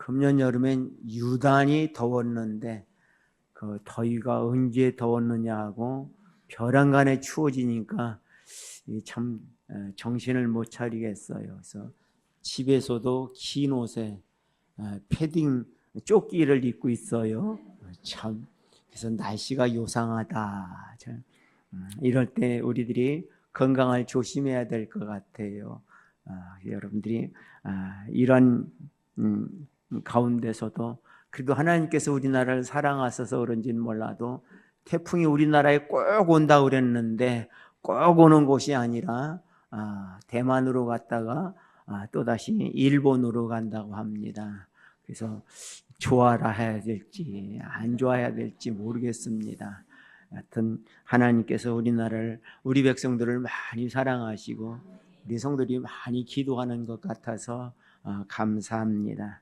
금년 여름엔 유단히 더웠는데 그 더위가 언제 더웠느냐 하고 벼랑간에 추워지니까 참 정신을 못 차리겠어요. 그래서 집에서도 긴 옷에 패딩 조끼를 입고 있어요. 참 그래서 날씨가 요상하다. 이럴 때 우리들이 건강을 조심해야 될 것 같아요. 여러분들이 이런 가운데서도 그래도 하나님께서 우리나라를 사랑하셔서 그런지는 몰라도 태풍이 우리나라에 꼭 온다고 그랬는데 꼭 오는 곳이 아니라 대만으로 갔다가 또다시 일본으로 간다고 합니다. 그래서 좋아라 해야 될지 안 좋아해야 될지 모르겠습니다. 하여튼 하나님께서 우리나라를, 우리 백성들을 많이 사랑하시고 우리 성들이 많이 기도하는 것 같아서 감사합니다.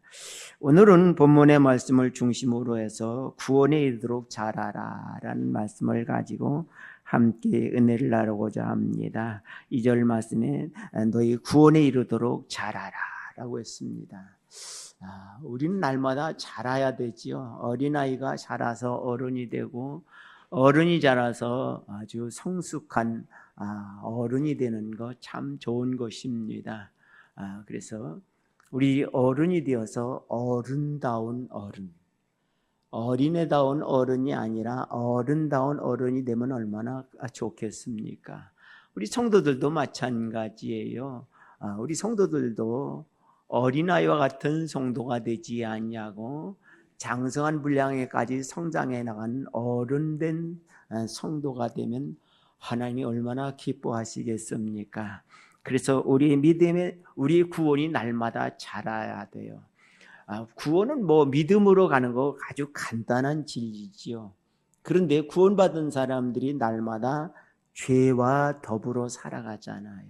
오늘은 본문의 말씀을 중심으로 해서 구원에 이르도록 자라라 라는 말씀을 가지고 함께 은혜를 나누고자 합니다. 2절 말씀에 너희 구원에 이르도록 자라라 라고 했습니다. 우리는 날마다 자라야 되지요. 어린아이가 자라서 어른이 되고 어른이 자라서 아주 성숙한 어른이 되는 것 참 좋은 것입니다. 그래서 우리 어른이 되어서 어른다운 어른, 어린애다운 어른이 아니라 어른다운 어른이 되면 얼마나 좋겠습니까? 우리 성도들도 마찬가지예요. 우리 성도들도 어린아이와 같은 성도가 되지 않냐고 장성한 분량에까지 성장해 나간 어른된 성도가 되면 하나님이 얼마나 기뻐하시겠습니까? 그래서 우리의 믿음에 우리의 구원이 날마다 자라야 돼요. 구원은 믿음으로 가는 거 아주 간단한 진리지요. 그런데 구원받은 사람들이 날마다 죄와 더불어 살아가잖아요.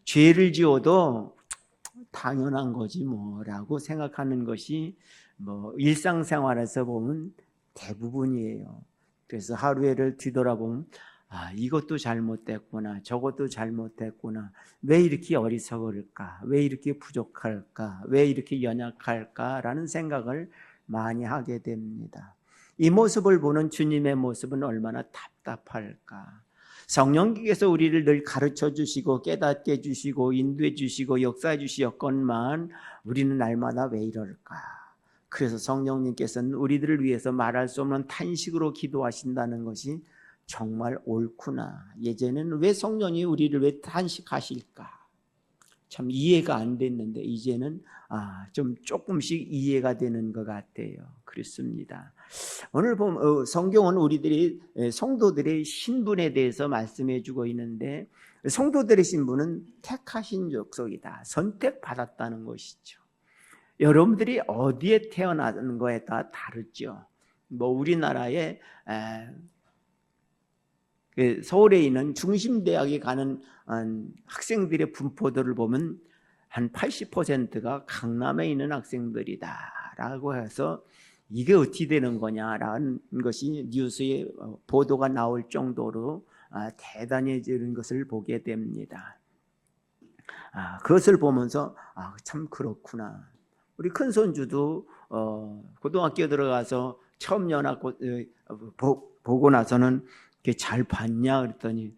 죄를 지어도 당연한 거지 뭐라고 생각하는 것이 일상생활에서 보면 대부분이에요. 그래서 하루에를 뒤돌아보면 이것도 잘못됐구나, 저것도 잘못됐구나, 왜 이렇게 어리석을까, 왜 이렇게 부족할까, 왜 이렇게 연약할까 라는 생각을 많이 하게 됩니다. 이 모습을 보는 주님의 모습은 얼마나 답답할까. 성령께서 우리를 늘 가르쳐 주시고 깨닫게 해주시고 인도해 주시고 역사해 주시었건만 우리는 날마다 왜 이럴까. 그래서 성령님께서는 우리들을 위해서 말할 수 없는 탄식으로 기도하신다는 것이 정말 옳구나. 예전에는 왜 성령이 우리를 왜 탄식하실까 참 이해가 안 됐는데 이제는 좀 조금씩 이해가 되는 것 같아요. 그렇습니다. 오늘 보면 성경은 우리들이 성도들의 신분에 대해서 말씀해 주고 있는데 성도들의 신분은 택하신 족속이다. 선택받았다는 것이죠. 여러분들이 어디에 태어나는 거에 따라 다르죠. 우리나라에 서울에 있는 중심대학에 가는 학생들의 분포들을 보면 한 80%가 강남에 있는 학생들이다 라고 해서 이게 어떻게 되는 거냐라는 것이 뉴스에 보도가 나올 정도로 대단해지는 것을 보게 됩니다. 그것을 보면서 참 그렇구나. 우리 큰손주도 고등학교 들어가서 처음 연합 보고 나서는 잘 봤냐 그랬더니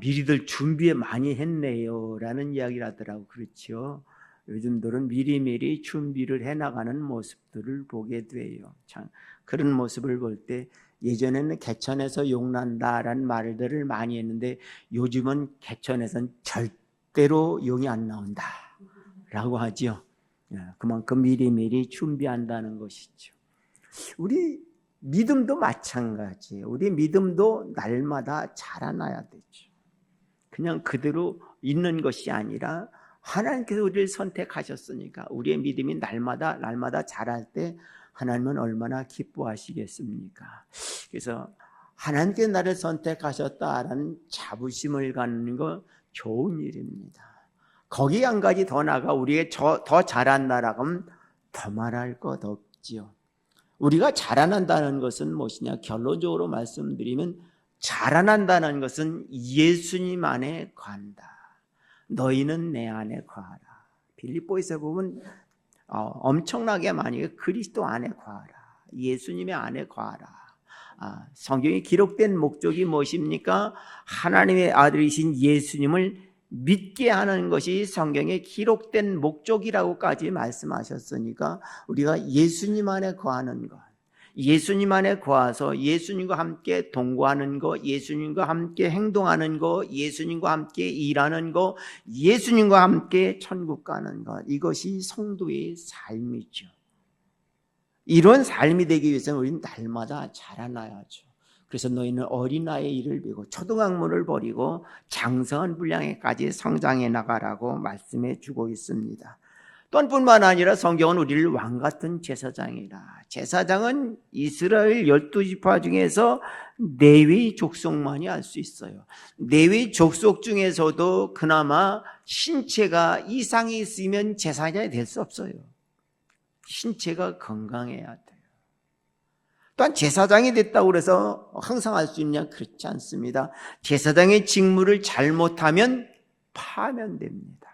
미리들 준비 많이 했네요 라는 이야기를 하더라고. 그렇죠. 요즘들은 미리미리 준비를 해나가는 모습들을 보게 돼요. 참 그런 모습을 볼 때 예전에는 개천에서 용난다라는 말들을 많이 했는데 요즘은 개천에선 절대로 용이 안 나온다 라고 하죠. 그만큼 미리미리 준비한다는 것이죠. 우리 믿음도 마찬가지예요. 우리 믿음도 날마다 자라나야 되죠. 그냥 그대로 있는 것이 아니라 하나님께서 우리를 선택하셨으니까 우리의 믿음이 날마다 자랄 때 하나님은 얼마나 기뻐하시겠습니까? 그래서 하나님께서 나를 선택하셨다라는 자부심을 갖는 거 좋은 일입니다. 거기 한 가지 더 나아가 우리의 더 자란다라고 하면 더 말할 것 없지요. 우리가 자라난다는 것은 무엇이냐? 결론적으로 말씀드리면 자라난다는 것은 예수님 안에 관다. 너희는 내 안에 거하라. 빌립보에서 보면 엄청나게 많이 그리스도 안에 거하라. 예수님의 안에 거하라. 성경에 기록된 목적이 무엇입니까? 하나님의 아들이신 예수님을 믿게 하는 것이 성경에 기록된 목적이라고까지 말씀하셨으니까 우리가 예수님 안에 거하는 것, 예수님 안에 거하서 예수님과 함께 동거하는 것, 예수님과 함께 행동하는 것, 예수님과 함께 일하는 것, 예수님과 함께 천국 가는 것, 이것이 성도의 삶이죠. 이런 삶이 되기 위해서는 우리는 날마다 자라나야죠. 그래서 너희는 어린아이의 일을 배우고 초등학문을 버리고 장성한 분량에까지 성장해 나가라고 말씀해 주고 있습니다. 또한 뿐만 아니라 성경은 우리를 왕같은 제사장이라. 제사장은 이스라엘 12지파 중에서 레위 족속만이 할 수 있어요. 레위 족속 중에서도 그나마 신체가 이상이 있으면 제사장이 될 수 없어요. 신체가 건강해야 돼요. 또한 제사장이 됐다고 해서 항상 할 수 있냐? 그렇지 않습니다. 제사장의 직무를 잘못하면 파면됩니다.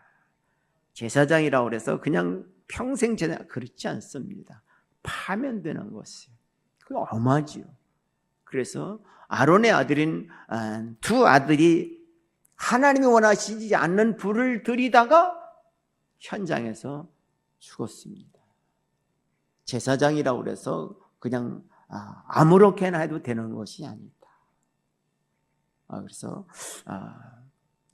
제사장이라고 해서 그냥 평생 제사장, 그렇지 않습니다. 파면되는 것이에요. 그거 엄하지요. 그래서 아론의 아들인 두 아들이 하나님이 원하시지 않는 불을 들이다가 현장에서 죽었습니다. 제사장이라고 해서 그냥 아무렇게나 해도 되는 것이 아니다. 그래서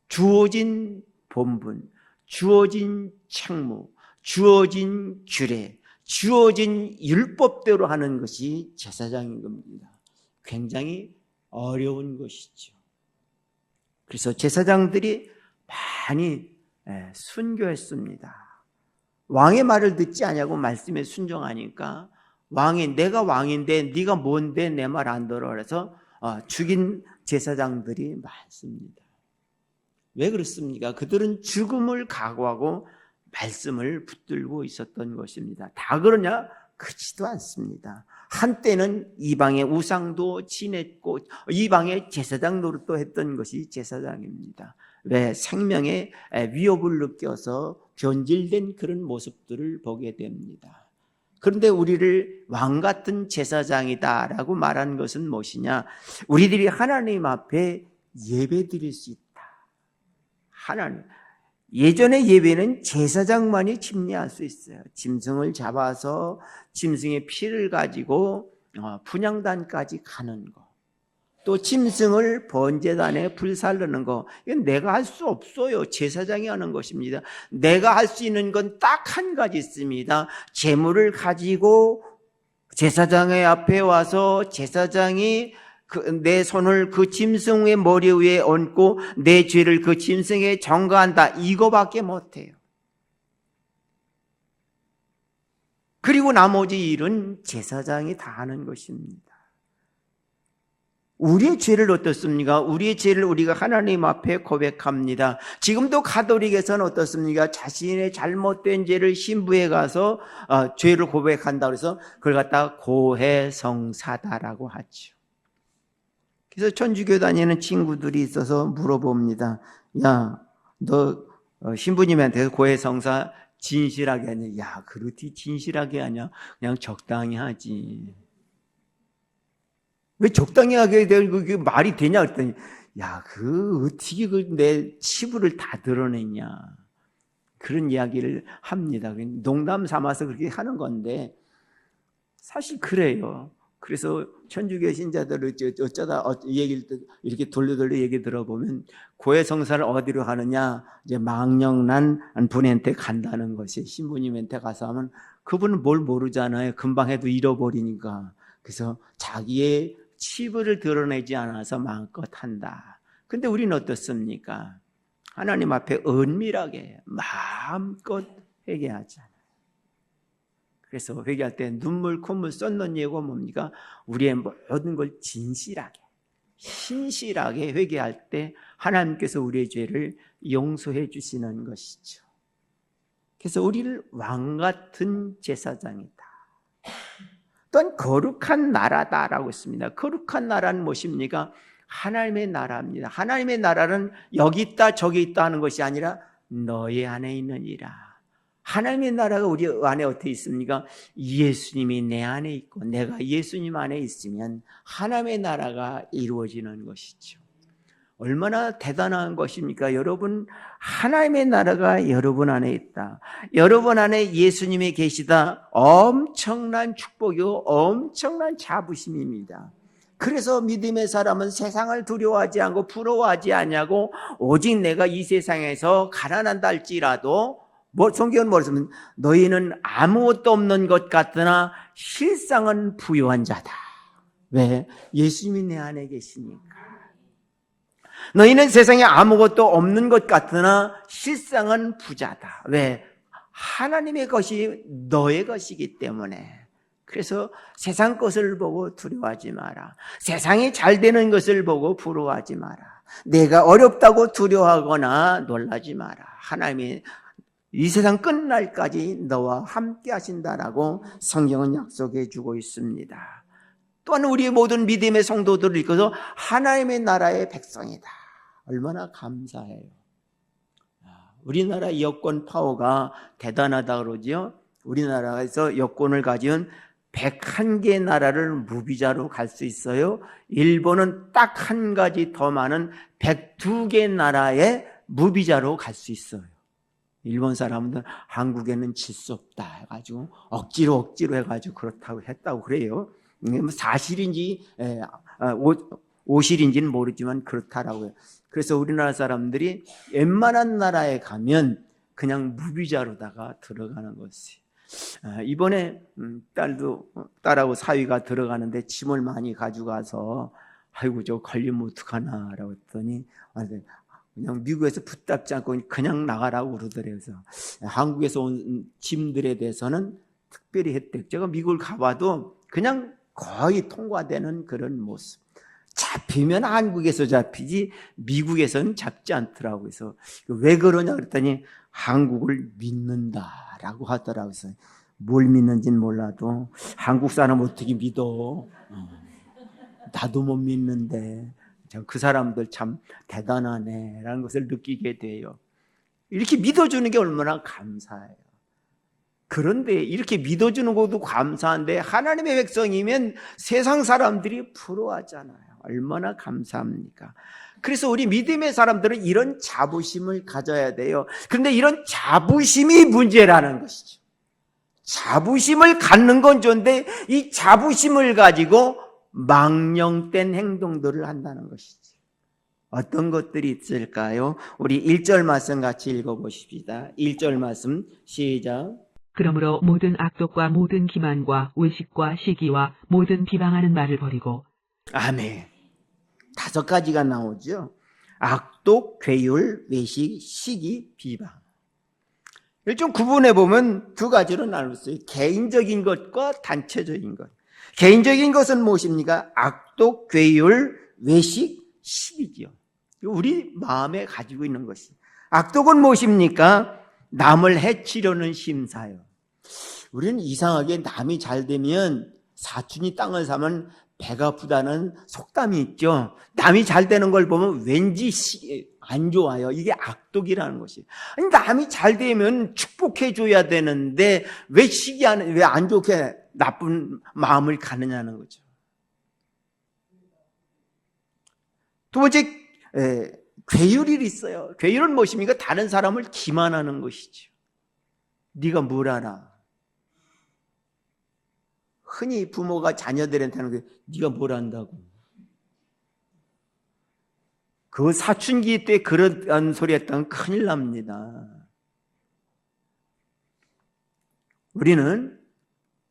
주어진 본분, 주어진 책무, 주어진 규례, 주어진 율법대로 하는 것이 제사장인 겁니다. 굉장히 어려운 것이죠. 그래서 제사장들이 많이 순교했습니다. 왕의 말을 듣지 아니하고 말씀에 순종하니까 내가 왕인데 네가 뭔데 내 말 안 들어 그래서 죽인 제사장들이 많습니다. 왜 그렇습니까? 그들은 죽음을 각오하고 말씀을 붙들고 있었던 것입니다. 다 그러냐? 그렇지도 않습니다. 한때는 이방의 우상도 지냈고 이방의 제사장 노릇도 했던 것이 제사장입니다. 왜? 생명의 위협을 느껴서 변질된 그런 모습들을 보게 됩니다. 그런데 우리를 왕같은 제사장이다라고 말한 것은 무엇이냐? 우리들이 하나님 앞에 예배드릴 수 있다. 하나님. 예전의 예배는 제사장만이 침례할 수 있어요. 짐승을 잡아서 짐승의 피를 가지고 분향단까지 가는 거. 또 짐승을 번제단에 불살르는 거. 이건 내가 할 수 없어요. 제사장이 하는 것입니다. 내가 할 수 있는 건 딱 한 가지 있습니다. 제물을 가지고 제사장의 앞에 와서 제사장이 내 손을 그 짐승의 머리 위에 얹고 내 죄를 그 짐승에 전가한다. 이거밖에 못해요. 그리고 나머지 일은 제사장이 다 하는 것입니다. 우리의 죄를 어떻습니까? 우리의 죄를 우리가 하나님 앞에 고백합니다. 지금도 가톨릭에서는 어떻습니까? 자신의 잘못된 죄를 신부에 가서 죄를 고백한다고 해서 그걸 갖다가 고해성사다라고 하죠. 그래서 천주교 다니는 친구들이 있어서 물어봅니다. 야, 너 신부님한테 고해성사 진실하게 하냐? 야, 그렇게 진실하게 하냐? 그냥 적당히 하지. 왜 적당히 하게 되고 그게 말이 되냐 그랬더니 야, 어떻게 내 치부를 다 드러내냐. 그런 이야기를 합니다. 농담 삼아서 그렇게 하는 건데 사실 그래요. 그래서 천주교 신자들을 어쩌다 얘기를 이렇게 돌려 얘기 들어보면 고해성사를 어디로 가느냐? 이제 망령난 분한테 간다는 것이 신부님한테 가서 하면 그분은 뭘 모르잖아요. 금방 해도 잃어버리니까. 그래서 자기의 치부를 드러내지 않아서 마음껏 한다. 근데 우리는 어떻습니까? 하나님 앞에 은밀하게 마음껏 회개하잖아요. 그래서 회개할 때 눈물, 콧물 쏟는 예고 뭡니까? 우리의 모든 걸 진실하게, 신실하게 회개할 때 하나님께서 우리의 죄를 용서해 주시는 것이죠. 그래서 우리를 왕같은 제사장이다. 또한 거룩한 나라다라고 했습니다. 거룩한 나라는 무엇입니까? 하나님의 나라입니다. 하나님의 나라는 여기 있다 저기 있다 하는 것이 아니라 너희 안에 있느니라. 하나님의 나라가 우리 안에 어떻게 있습니까? 예수님이 내 안에 있고 내가 예수님 안에 있으면 하나님의 나라가 이루어지는 것이죠. 얼마나 대단한 것입니까? 여러분, 하나님의 나라가 여러분 안에 있다. 여러분 안에 예수님이 계시다. 엄청난 축복이고 엄청난 자부심입니다. 그래서 믿음의 사람은 세상을 두려워하지 않고 부러워하지 않냐고, 오직 내가 이 세상에서 가난한다 할지라도 성경은 뭐랬으면 너희는 아무것도 없는 것 같으나 실상은 부유한 자다. 왜? 예수님이 내 안에 계시니까. 너희는 세상에 아무것도 없는 것 같으나 실상은 부자다. 왜? 하나님의 것이 너의 것이기 때문에. 그래서 세상 것을 보고 두려워하지 마라. 세상이 잘 되는 것을 보고 부러워하지 마라. 내가 어렵다고 두려워하거나 놀라지 마라. 하나님이 이 세상 끝날까지 너와 함께 하신다라고 성경은 약속해 주고 있습니다. 또한 우리 모든 믿음의 성도들을 이끌어서 하나님의 나라의 백성이다. 얼마나 감사해요. 우리나라 여권 파워가 대단하다 그러죠. 우리나라에서 여권을 가진 101개 나라를 무비자로 갈 수 있어요. 일본은 딱 한 가지 더 많은 102개 나라에 무비자로 갈 수 있어요. 일본 사람들 한국에는 질 수 없다 해가지고 억지로 해가지고 그렇다고 했다고 그래요. 사실인지 오실인지는 모르지만 그렇다라고 해요. 그래서 우리나라 사람들이 웬만한 나라에 가면 그냥 무비자로다가 들어가는 것이. 이번에 딸하고 사위가 들어가는데 짐을 많이 가져가서 아이고 저 걸리면 어떡하나라고 했더니 그냥 미국에서 붙잡지 않고 그냥 나가라고 그러더래요. 그래서 한국에서 온 짐들에 대해서는 특별히 혜택. 제가 미국을 가봐도 그냥 거의 통과되는 그런 모습. 잡히면 한국에서 잡히지 미국에서는 잡지 않더라고요. 그래서 왜 그러냐 그랬더니 한국을 믿는다라고 하더라고요. 그래서 뭘 믿는지는 몰라도 한국 사람 어떻게 믿어? 나도 못 믿는데 그 사람들 참 대단하네라는 것을 느끼게 돼요. 이렇게 믿어주는 게 얼마나 감사해요. 그런데 이렇게 믿어주는 것도 감사한데 하나님의 백성이면 세상 사람들이 부러워하잖아요. 얼마나 감사합니까? 그래서 우리 믿음의 사람들은 이런 자부심을 가져야 돼요. 그런데 이런 자부심이 문제라는 것이죠. 자부심을 갖는 건 좋은데 이 자부심을 가지고 망령된 행동들을 한다는 것이죠. 어떤 것들이 있을까요? 우리 1절 말씀 같이 읽어보십시다. 1절 말씀 시작. 그러므로 모든 악독과 모든 기만과 외식과 시기와 모든 비방하는 말을 버리고. 아멘. 5가지가 나오죠. 악독, 괴율, 외식, 시기, 비방. 이걸 좀 구분해 보면 2가지로 나눌 수 있어요. 개인적인 것과 단체적인 것. 개인적인 것은 무엇입니까? 악독, 괴율, 외식, 시기죠. 우리 마음에 가지고 있는 것이. 악독은 무엇입니까? 남을 해치려는 심사요. 우리는 이상하게 남이 잘 되면 사촌이 땅을 사면 배가 아프다는 속담이 있죠. 남이 잘 되는 걸 보면 왠지 안 좋아요. 이게 악독이라는 것이. 아니, 남이 잘 되면 축복해 줘야 되는데 왜 왜 안 좋게 나쁜 마음을 가느냐는 거죠. 두 번째, 괴율이 있어요. 괴율은 무엇입니까? 다른 사람을 기만하는 것이죠. 네가 뭘 알아? 흔히 부모가 자녀들한테 하는 게 네가 뭘 안다고. 그 사춘기 때 그런 소리 했다면 큰일 납니다. 우리는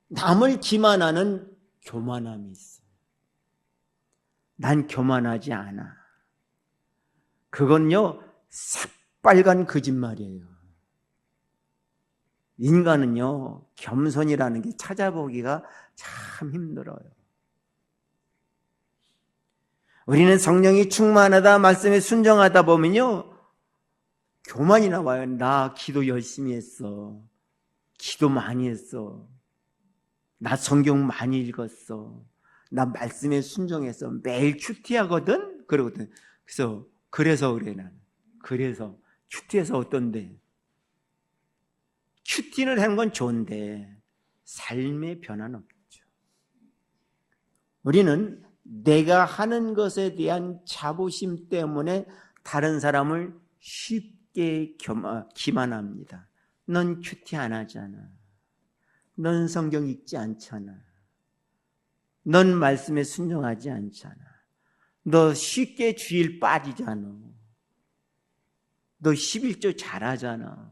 남을 기만하는 교만함이 있어요. 난 교만하지 않아. 그건요, 새빨간 거짓말이에요. 인간은요, 겸손이라는 게 찾아보기가 참 힘들어요. 우리는 성령이 충만하다, 말씀에 순종하다 보면요, 교만이 나와요. 나 기도 열심히 했어. 기도 많이 했어. 나 성경 많이 읽었어. 나 말씀에 순종했어. 매일 큐티하거든? 그러거든. 그래서 그래, 나는. 그래서 큐티해서 어떤데? 큐티를 하는 건 좋은데 삶의 변화는 없죠. 우리는 내가 하는 것에 대한 자부심 때문에 다른 사람을 쉽게 기만합니다. 넌 큐티 안 하잖아. 넌 성경 읽지 않잖아. 넌 말씀에 순종하지 않잖아. 너 쉽게 주일 빠지잖아. 너 11조 잘하잖아.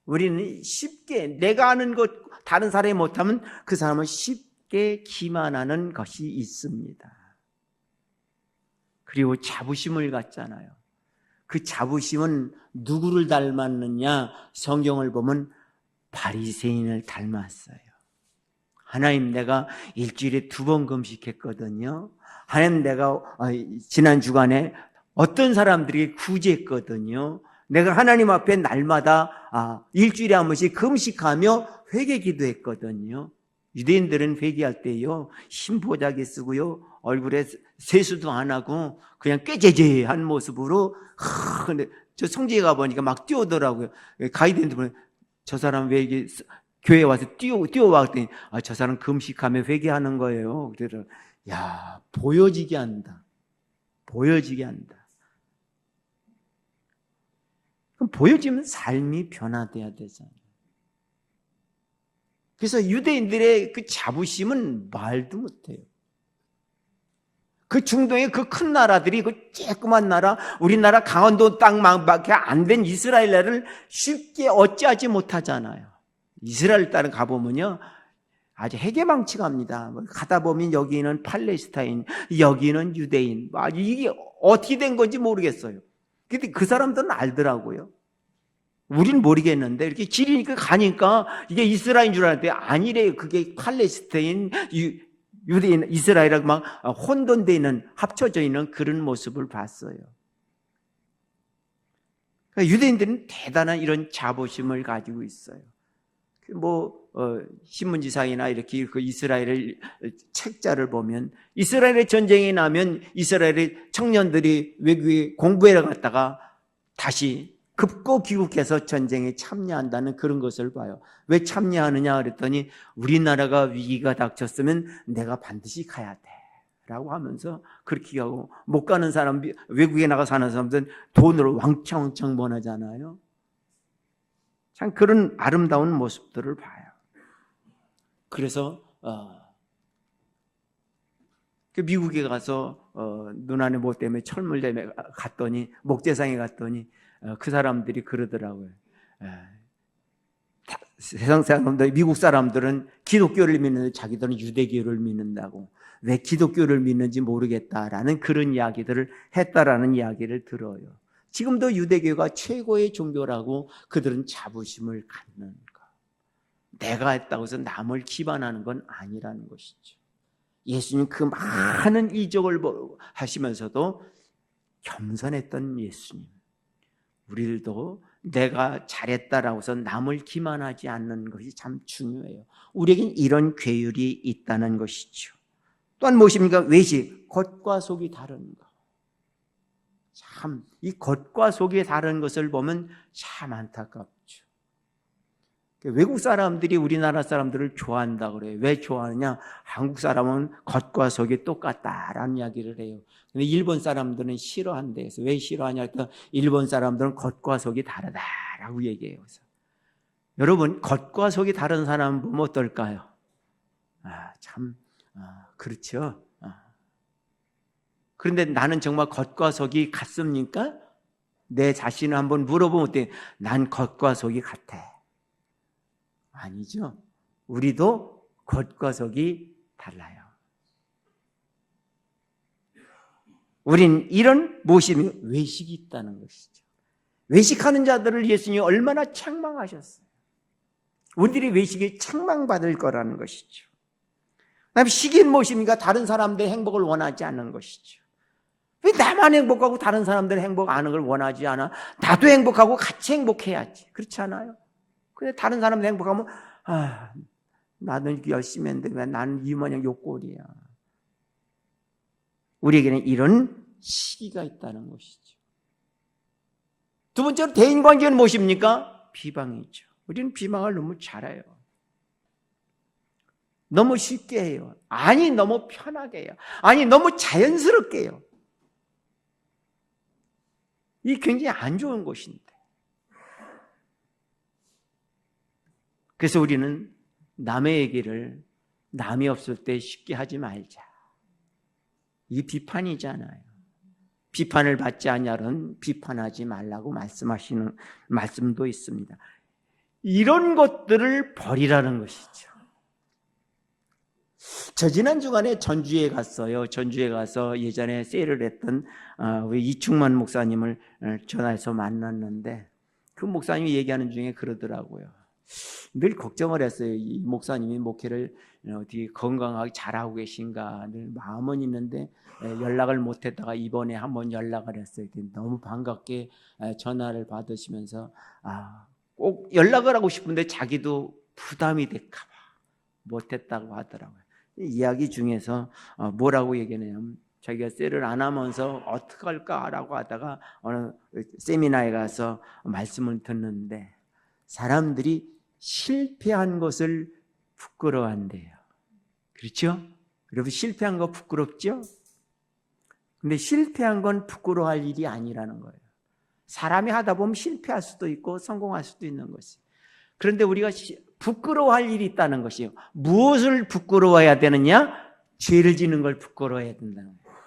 우리는 쉽게 내가 하는 것 다른 사람이 못하면 그 사람을 쉽게 기만하는 것이 있습니다. 그리고 자부심을 갖잖아요. 그 자부심은 누구를 닮았느냐? 성경을 보면 바리새인을 닮았어요. 하나님, 내가 일주일에 2번 금식했거든요. 하나님, 내가 지난 주간에 어떤 사람들에게 구제했거든요. 내가 하나님 앞에 날마다 일주일에 한 번씩 금식하며 회개 기도했거든요. 유대인들은 회개할 때요, 흰보자기 쓰고요, 얼굴에 세수도 안 하고 그냥 꾀죄죄한 모습으로. 근데 저 성지에 가보니까 막 뛰어오더라고요. 가이드한테 보면 저 사람 왜 이게 교회에 와서 뛰어와 그랬더니 저 사람 금식하며 회개하는 거예요. 그래서 야, 보여지게 한다. 보여지게 한다. 그럼 보여지면 삶이 변화돼야 되잖아요. 그래서 유대인들의 그 자부심은 말도 못해요. 그 중동의 그 큰 나라들이 그 쬐끄만 나라, 우리나라 강원도 땅만밖에 안 된 이스라엘 나라를 쉽게 어찌하지 못하잖아요. 이스라엘 땅을 가보면요, 아주 해계망측합니다. 가다 보면 여기는 팔레스타인, 여기는 유대인, 이게 어떻게 된 건지 모르겠어요. 근데 그 사람들은 알더라고요. 우린 모르겠는데 이렇게 길이니까 가니까 이게 이스라엘인 줄 알았는데 아니래요. 그게 팔레스타인, 유대인, 이스라엘하고 막 혼돈되어 있는, 합쳐져 있는 그런 모습을 봤어요. 그러니까 유대인들은 대단한 이런 자부심을 가지고 있어요. 신문지상이나 이렇게 그 이스라엘의 책자를 보면 이스라엘의 전쟁이 나면 이스라엘의 청년들이 외국에 공부하러 갔다가 다시 급고 귀국해서 전쟁에 참여한다는 그런 것을 봐요. 왜 참여하느냐 그랬더니 우리나라가 위기가 닥쳤으면 내가 반드시 가야 돼 라고 하면서 그렇게 하고, 못 가는 사람, 외국에 나가 사는 사람들은 돈으로 왕창 보내잖아요. 참 그런 아름다운 모습들을 봐요. 그래서 그 미국에 가서 눈안에 뭐 때문에 철물 때문에 갔더니, 목재상에 갔더니 그 사람들이 그러더라고요. 세상 사람들, 미국 사람들은 기독교를 믿는데 자기들은 유대교를 믿는다고, 왜 기독교를 믿는지 모르겠다라는 그런 이야기들을 했다라는 이야기를 들어요. 지금도 유대교가 최고의 종교라고 그들은 자부심을 갖는 것. 내가 했다고 해서 남을 기반하는 건 아니라는 것이죠. 예수님 그 많은 이적을 하시면서도 겸손했던 예수님. 우리들도 내가 잘했다라고 해서 남을 기만하지 않는 것이 참 중요해요. 우리에겐 이런 괴율이 있다는 것이죠. 또한 무엇입니까? 외식, 겉과 속이 다른 것. 참 이 겉과 속이 다른 것을 보면 참 안타깝죠. 외국 사람들이 우리나라 사람들을 좋아한다고 그래요. 왜 좋아하느냐? 한국 사람은 겉과 속이 똑같다라는 이야기를 해요. 근데 일본 사람들은 싫어한대요. 그래서 왜 싫어하냐 했더니 일본 사람들은 겉과 속이 다르다라고 얘기해요. 그래서 여러분, 겉과 속이 다른 사람 보면 어떨까요? 그렇죠. 그런데 나는 정말 겉과 속이 같습니까? 내 자신을 한번 물어보면 어때요? 난 겉과 속이 같아. 아니죠. 우리도 겉과 속이 달라요. 우린 이런 모심이 외식이 있다는 것이죠. 외식하는 자들을 예수님이 얼마나 책망하셨어요. 우리들이 외식에 책망받을 거라는 것이죠. 그다음에 식인 모심이가 다른 사람들의 행복을 원하지 않는 것이죠. 왜 나만 행복하고 다른 사람들의 행복 안 하는 걸 원하지 않아? 나도 행복하고 같이 행복해야지. 그렇지 않아요? 근데 다른 사람들 행복하면 나는 열심히 했는데 왜 나는 이 모양 요꼴이야. 우리에게는 이런 시기가 있다는 것이죠. 두 번째로 대인관계는 무엇입니까? 비방이죠. 우리는 비방을 너무 잘해요. 너무 쉽게 해요. 아니, 너무 편하게 해요. 아니, 너무 자연스럽게 해요. 이 굉장히 안 좋은 것인데. 그래서 우리는 남의 얘기를 남이 없을 때 쉽게 하지 말자. 이게 비판이잖아요. 비판을 받지 아니하는 비판하지 말라고 말씀하시는 말씀도 있습니다. 이런 것들을 버리라는 것이죠. 저 지난 주간에 전주에 갔어요. 전주에 가서 예전에 세일을 했던 우리 이충만 목사님을 전화해서 만났는데 그 목사님이 얘기하는 중에 그러더라고요. 늘 걱정을 했어요. 이 목사님이 목회를 어떻게 건강하게 잘하고 계신가 늘 마음은 있는데 연락을 못했다가 이번에 한번 연락을 했어요. 너무 반갑게 전화를 받으시면서 꼭 연락을 하고 싶은데 자기도 부담이 될까 봐 못했다고 하더라고요. 이야기 중에서 뭐라고 얘기하냐면 자기가 셀을 안 하면서 어떡할까라고 하다가 어느 세미나에 가서 말씀을 듣는데 사람들이 실패한 것을 부끄러워한대요. 그렇죠? 여러분 실패한 거 부끄럽죠? 근데 실패한 건 부끄러워할 일이 아니라는 거예요. 사람이 하다 보면 실패할 수도 있고 성공할 수도 있는 것이. 그런데 우리가 부끄러워할 일이 있다는 것이에요. 무엇을 부끄러워해야 되느냐? 죄를 짓는 걸 부끄러워해야 된다는 거예요.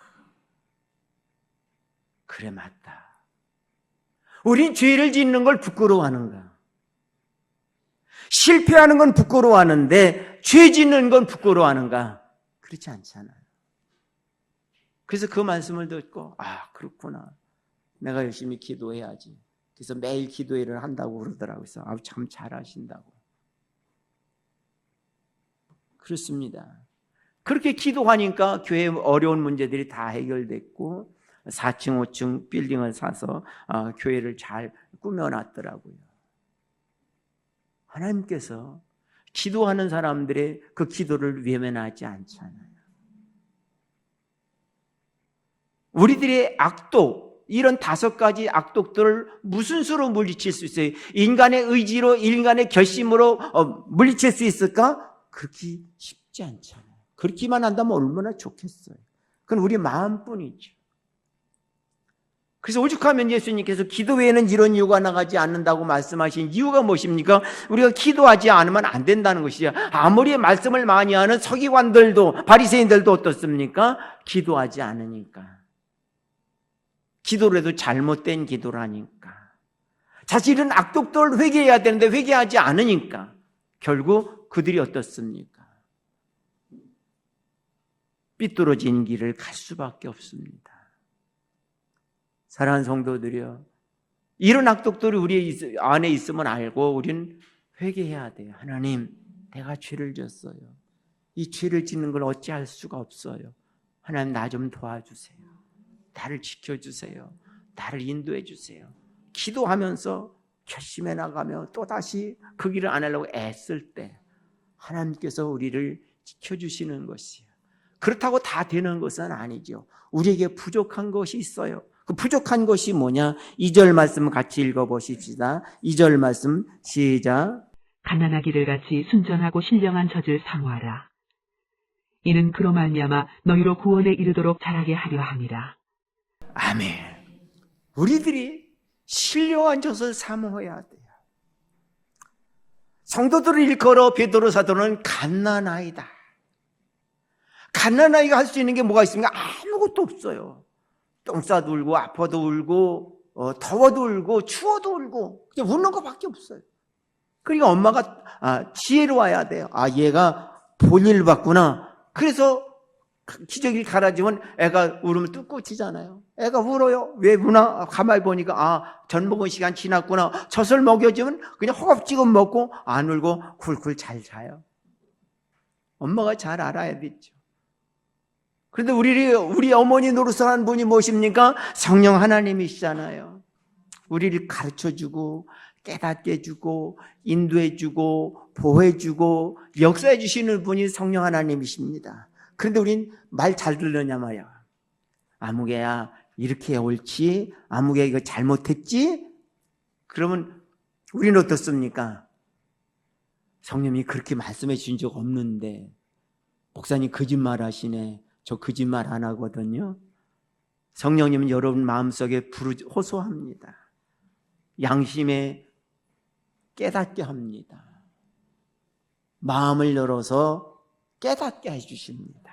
그래 맞다. 우린 죄를 짓는 걸 부끄러워하는가? 실패하는 건 부끄러워하는데 죄 짓는 건 부끄러워하는가? 그렇지 않잖아요. 그래서 그 말씀을 듣고 그렇구나. 내가 열심히 기도해야지. 그래서 매일 기도회를 한다고 그러더라고요. 그래서 참 잘하신다고. 그렇습니다. 그렇게 기도하니까 교회 어려운 문제들이 다 해결됐고 4층, 5층 빌딩을 사서 교회를 잘 꾸며놨더라고요. 하나님께서 기도하는 사람들의 그 기도를 외면하지 않잖아요. 우리들의 악독, 이런 5가지 악독들을 무슨 수로 물리칠 수 있어요? 인간의 의지로, 인간의 결심으로 물리칠 수 있을까? 그렇게 쉽지 않잖아요. 그렇게만 한다면 얼마나 좋겠어요. 그건 우리 마음뿐이죠. 그래서 오죽하면 예수님께서 기도 외에는 이런 이유가 나가지 않는다고 말씀하신 이유가 무엇입니까? 우리가 기도하지 않으면 안 된다는 것이죠. 아무리 말씀을 많이 하는 서기관들도 바리새인들도 어떻습니까? 기도하지 않으니까. 기도를 해도 잘못된 기도를 하니까. 사실은 악독들을 회개해야 되는데 회개하지 않으니까 결국 그들이 어떻습니까? 삐뚤어진 길을 갈 수밖에 없습니다. 사랑하는 성도들이여, 이런 악독들이 우리 안에 있으면 알고 우리는 회개해야 돼요. 하나님, 내가 죄를 졌어요. 이 죄를 짓는 걸 어찌할 수가 없어요. 하나님, 나 좀 도와주세요. 나를 지켜주세요. 나를 인도해 주세요. 기도하면서 결심해 나가며 또다시 그 길을 안 하려고 애쓸 때 하나님께서 우리를 지켜주시는 것이에요. 그렇다고 다 되는 것은 아니죠. 우리에게 부족한 것이 있어요. 그 부족한 것이 뭐냐? 2절 말씀 같이 읽어보십시다. 2절 말씀 시작. 가난하기를 같이 순전하고 신령한 젖을 사모하라. 이는 그로 말미암아 너희로 구원에 이르도록 자라게 하려 함이라. 아멘. 우리들이 신령한 젖을 사모해야 돼요. 성도들을 일컬어 베드로 사도는 갓난아이다. 갓난아이가 할 수 있는 게 뭐가 있습니까? 아무것도 없어요. 똥 싸도 울고 아파도 울고 더워도 울고 추워도 울고 그냥 우는 것밖에 없어요. 그러니까 엄마가 지혜로워야 돼요. 얘가 본일 봤구나. 그래서 기저귀를 갈아주면 애가 울으면 뚝 꽂히잖아요. 애가 울어요. 왜 우나? 가만히 보니까 전 먹은 시간 지났구나. 젖을 먹여주면 그냥 허겁지겁 먹고 안 울고 굴굴 잘 자요. 엄마가 잘 알아야 되죠. 그런데 우리 어머니 노릇하는 분이 무엇입니까? 성령 하나님이시잖아요. 우리를 가르쳐주고 깨닫게 해주고 인도해주고 보호해주고 역사해주시는 분이 성령 하나님이십니다. 그런데 우린 말 잘 들으냐 말이야. 아무개야 이렇게 해야 옳지, 아무개 이거 잘못했지? 그러면 우리는 어떻습니까? 성령님이 그렇게 말씀해 주신 적 없는데 목사님 거짓말 하시네. 저 거짓말 안 하거든요. 성령님은 여러분 마음속에 호소합니다. 양심에 깨닫게 합니다. 마음을 열어서 깨닫게 해주십니다.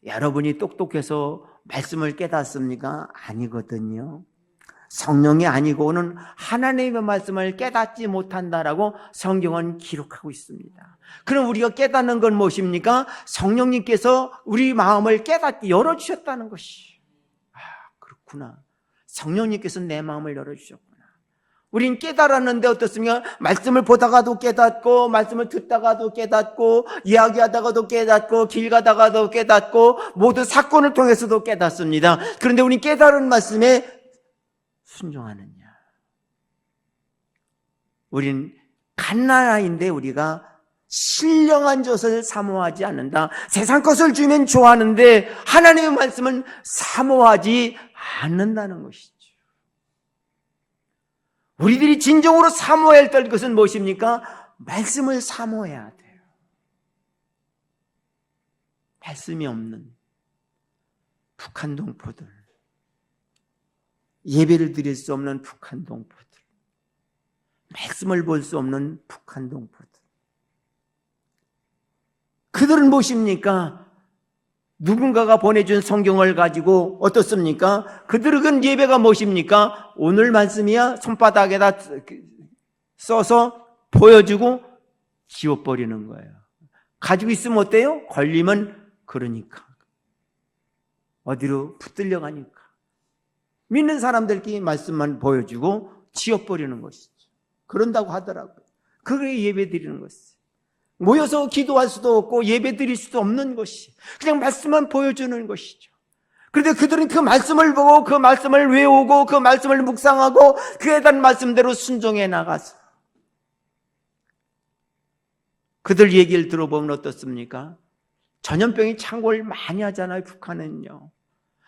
여러분이 똑똑해서 말씀을 깨닫습니까? 아니거든요. 성령이 아니고는 하나님의 말씀을 깨닫지 못한다라고 성경은 기록하고 있습니다. 그럼 우리가 깨닫는 건 무엇입니까? 성령님께서 우리 마음을 깨닫게 열어주셨다는 것이. 그렇구나. 성령님께서 내 마음을 열어주셨구나. 우린 깨달았는데 어떻습니까? 말씀을 보다가도 깨닫고, 말씀을 듣다가도 깨닫고, 이야기하다가도 깨닫고, 길 가다가도 깨닫고, 모든 사건을 통해서도 깨닫습니다. 그런데 우린 깨달은 말씀에 순종하느냐? 우린 갓난아이인데 우리가 신령한 것을 사모하지 않는다. 세상 것을 주면 좋아하는데 하나님의 말씀은 사모하지 않는다는 것이죠. 우리들이 진정으로 사모해야 될 것은 무엇입니까? 말씀을 사모해야 돼요. 말씀이 없는 북한 동포들, 예배를 드릴 수 없는 북한 동포들, 말씀을 볼 수 없는 북한 동포들, 그들은 무엇입니까? 누군가가 보내준 성경을 가지고 어떻습니까? 그들은 예배가 무엇입니까? 오늘 말씀이야 손바닥에다 써서 보여주고 지워버리는 거예요. 가지고 있으면 어때요? 걸리면 그러니까 어디로 붙들려 가니까 믿는 사람들끼리 말씀만 보여주고 지워버리는 것이죠. 그런다고 하더라고요. 그게 예배 드리는 것이죠. 모여서 기도할 수도 없고 예배 드릴 수도 없는 것이 그냥 말씀만 보여주는 것이죠. 그런데 그들은 그 말씀을 보고 그 말씀을 외우고 그 말씀을 묵상하고 그에 대한 말씀대로 순종해 나가서 그들 얘기를 들어보면 어떻습니까? 전염병이 창궐 많이 하잖아요. 북한은요.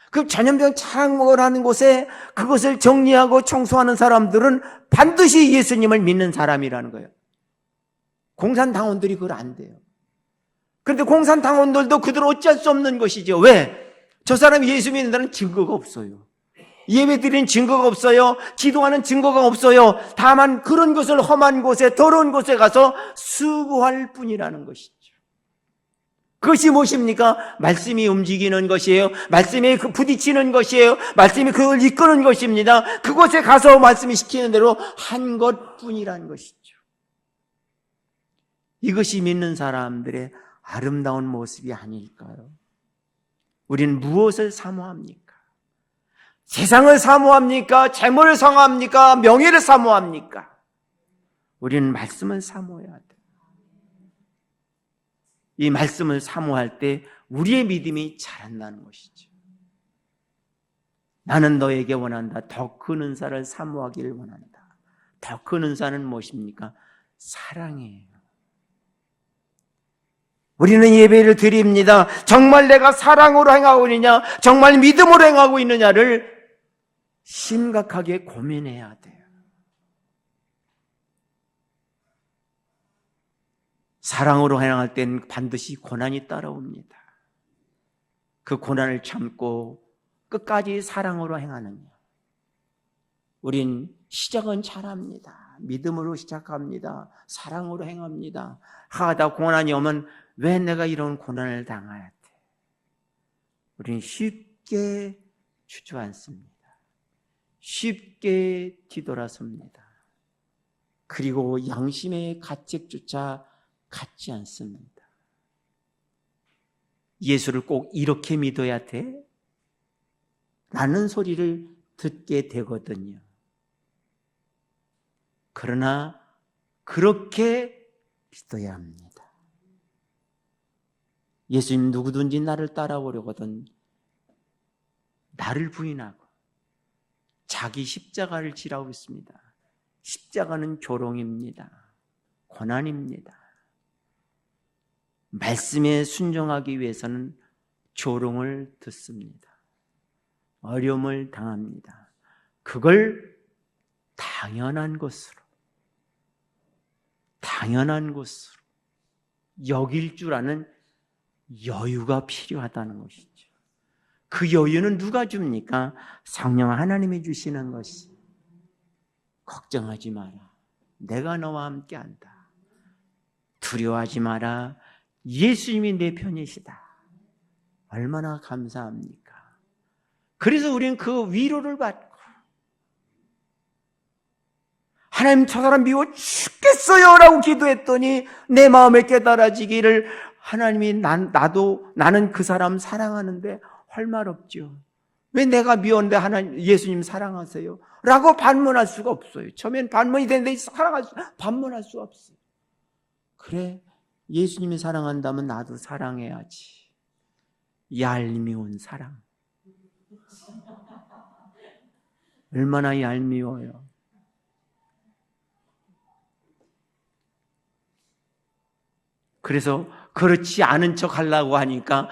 그 전염병 창궐하는 곳에 그것을 정리하고 청소하는 사람들은 반드시 예수님을 믿는 사람이라는 거예요. 공산당원들이 그걸 안 돼요. 그런데 공산당원들도 그들 어찌할 수 없는 것이죠. 왜? 저 사람이 예수 믿는다는 증거가 없어요. 예배 드리는 증거가 없어요. 기도하는 증거가 없어요. 다만 그런 것을 험한 곳에 더러운 곳에 가서 수고할 뿐이라는 것이죠. 그것이 무엇입니까? 말씀이 움직이는 것이에요. 말씀이 부딪히는 것이에요. 말씀이 그걸 이끄는 것입니다. 그곳에 가서 말씀이 시키는 대로 한 것뿐이라는 것이죠. 이것이 믿는 사람들의 아름다운 모습이 아닐까요? 우리는 무엇을 사모합니까? 세상을 사모합니까? 재물을 사모합니까? 명예를 사모합니까? 우리는 말씀을 사모해야 돼요. 이 말씀을 사모할 때 우리의 믿음이 자란다는 것이죠. 나는 너에게 원한다. 더 큰 은사를 사모하기를 원한다. 더 큰 은사는 무엇입니까? 사랑이에요. 우리는 예배를 드립니다. 정말 내가 사랑으로 행하고 있느냐, 정말 믿음으로 행하고 있느냐를 심각하게 고민해야 돼요. 사랑으로 행할 때는 반드시 고난이 따라옵니다. 그 고난을 참고 끝까지 사랑으로 행하느냐. 우린 시작은 잘합니다. 믿음으로 시작합니다. 사랑으로 행합니다. 하다 고난이 오면 왜 내가 이런 고난을 당해야 돼? 우린 쉽게 주저앉습니다. 쉽게 뒤돌아섭니다. 그리고 양심의 가책조차 갖지 않습니다. 예수를 꼭 이렇게 믿어야 돼? 라는 소리를 듣게 되거든요. 그러나 그렇게 믿어야 합니다. 예수님 누구든지 나를 따라오려거든 나를 부인하고 자기 십자가를 지라고 했습니다. 십자가는 조롱입니다. 고난입니다. 말씀에 순종하기 위해서는 조롱을 듣습니다. 어려움을 당합니다. 그걸 당연한 것으로 당연한 것으로 여길 줄 아는 여유가 필요하다는 것이죠. 그 여유는 누가 줍니까? 성령 하나님이 주시는 것이. 걱정하지 마라. 내가 너와 함께 한다. 두려워하지 마라. 예수님이 내 편이시다. 얼마나 감사합니까? 그래서 우리는 그 위로를 받고 하나님 저 사람 미워 죽겠어요 라고 기도했더니 내 마음에 깨달아지기를 하나님이 나는 그 사람 사랑하는데 할 말 없죠. 왜 내가 미웠는데 하나님 예수님 사랑하세요? 라고 반문할 수가 없어요. 처음엔 반문이 되는데 반문할 수가 없어요. 그래 예수님이 사랑한다면 나도 사랑해야지. 얄미운 사랑. 얼마나 얄미워요. 그래서 그렇지 않은 척 하려고 하니까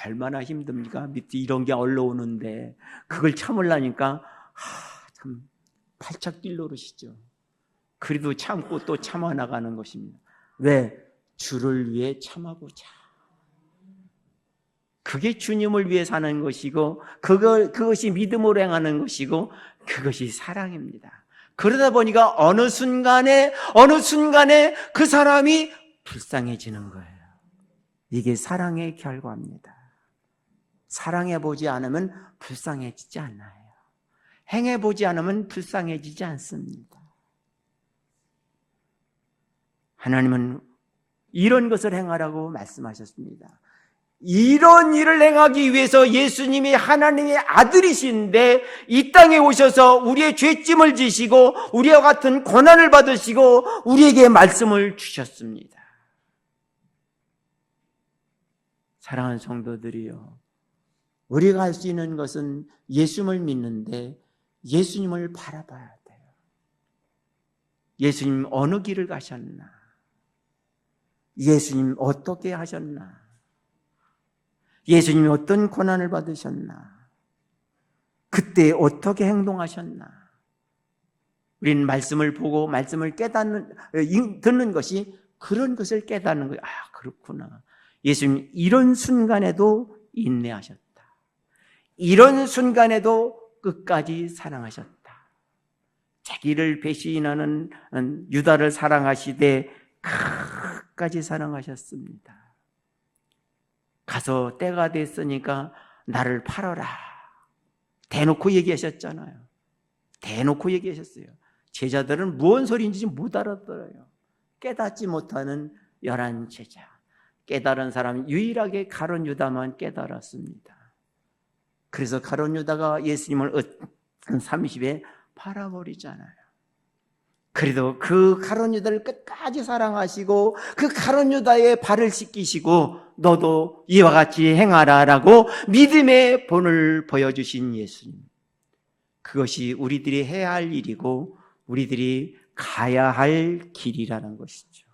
얼마나 힘듭니까? 밑에 이런 게 올라오는데 그걸 참으려니까 참 발짝 뛸 노릇이죠. 그래도 참고 또 참아 나가는 것입니다. 왜? 주를 위해 참아보자. 그게 주님을 위해 사는 것이고 그것이 믿음으로 행하는 것이고 그것이 사랑입니다. 그러다 보니까 어느 순간에 그 사람이 불쌍해지는 거예요. 이게 사랑의 결과입니다. 사랑해보지 않으면 불쌍해지지 않아요. 행해보지 않으면 불쌍해지지 않습니다. 하나님은 이런 것을 행하라고 말씀하셨습니다. 이런 일을 행하기 위해서 예수님이 하나님의 아들이신데 이 땅에 오셔서 우리의 죄짐을 지시고 우리와 같은 고난을 받으시고 우리에게 말씀을 주셨습니다. 사랑하는 성도들이요, 우리가 할 수 있는 것은 예수님을 믿는데 예수님을 바라봐야 돼요. 예수님 어느 길을 가셨나? 예수님 어떻게 하셨나? 예수님이 어떤 고난을 받으셨나? 그때 어떻게 행동하셨나? 우리는 말씀을 보고 말씀을 듣는 것이 그런 것을 깨닫는 거예요. 아, 그렇구나. 예수님 이런 순간에도 인내하셨다. 이런 순간에도 끝까지 사랑하셨다. 자기를 배신하는 유다를 사랑하시되 끝까지 사랑하셨습니다. 가서 때가 됐으니까 나를 팔아라. 대놓고 얘기하셨잖아요. 대놓고 얘기하셨어요. 제자들은 무슨 소리인지 못 알아들어요. 깨닫지 못하는 11 제자. 깨달은 사람 유일하게 가룟 유다만 깨달았습니다. 그래서 가룟 유다가 예수님을 30에 팔아버리잖아요. 그래도 그 가룟 유다를 끝까지 사랑하시고 그 가룟 유다의 발을 씻기시고 너도 이와 같이 행하라 라고 믿음의 본을 보여주신 예수님. 그것이 우리들이 해야 할 일이고 우리들이 가야 할 길이라는 것이죠.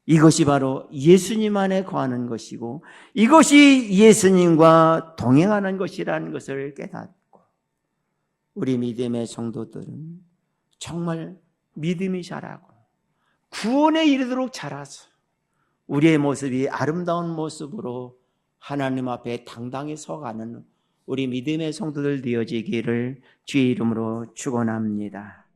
이것이 바로 예수님 안에 거하는 것이고 이것이 예수님과 동행하는 것이라는 것을 깨닫고 우리 믿음의 성도들은 정말 믿음이 자라고 구원에 이르도록 자라서 우리의 모습이 아름다운 모습으로 하나님 앞에 당당히 서가는 우리 믿음의 성도들 되어지기를 주의 이름으로 축원합니다.